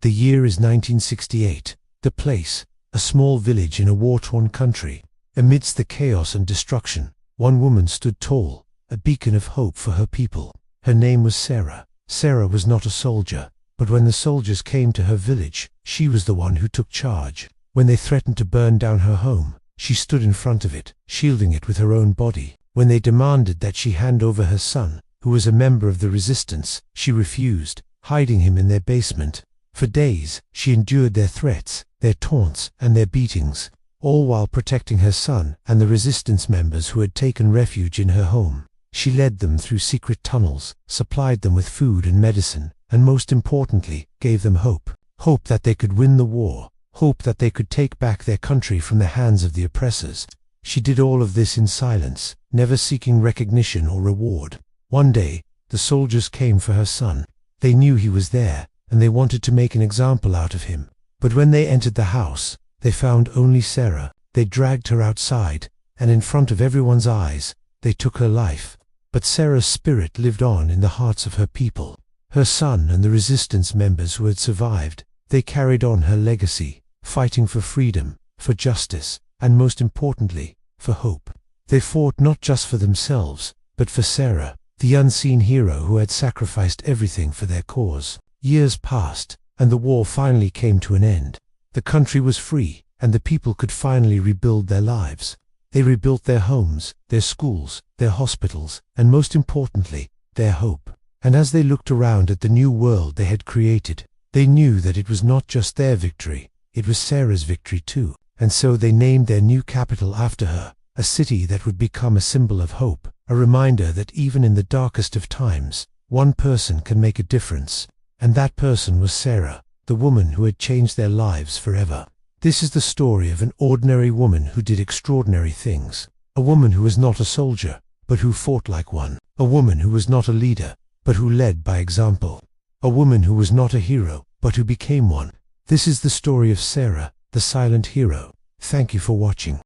The year is 1968. The place, a small village in a war-torn country. Amidst the chaos and destruction, one woman stood tall, a beacon of hope for her people. Her name was Sarah. Sarah was not a soldier, but when the soldiers came to her village, she was the one who took charge. When they threatened to burn down her home, she stood in front of it, shielding it with her own body. When they demanded that she hand over her son, who was a member of the resistance, she refused, hiding him in their basement. For days, she endured their threats, their taunts, and their beatings, all while protecting her son and the resistance members who had taken refuge in her home. She led them through secret tunnels, supplied them with food and medicine, and most importantly, gave them hope. Hope that they could win the war. Hope that they could take back their country from the hands of the oppressors. She did all of this in silence, never seeking recognition or reward. One day, the soldiers came for her son. They knew he was there, and they wanted to make an example out of him. But when they entered the house, they found only Sarah. They dragged her outside, and in front of everyone's eyes, they took her life. But Sarah's spirit lived on in the hearts of her people. Her son and the resistance members who had survived, they carried on her legacy, fighting for freedom, for justice, and most importantly, for hope. They fought not just for themselves, but for Sarah, the unseen hero who had sacrificed everything for their cause. Years passed, and the war finally came to an end. The country was free, and the people could finally rebuild their lives. They rebuilt their homes, their schools, their hospitals, and most importantly, their hope. And as they looked around at the new world they had created, they knew that it was not just their victory, it was Sarah's victory too. And so they named their new capital after her, a city that would become a symbol of hope, a reminder that even in the darkest of times, one person can make a difference. And that person was Sarah, the woman who had changed their lives forever. This is the story of an ordinary woman who did extraordinary things. A woman who was not a soldier, but who fought like one. A woman who was not a leader, but who led by example. A woman who was not a hero, but who became one. This is the story of Sarah, the silent hero. Thank you for watching.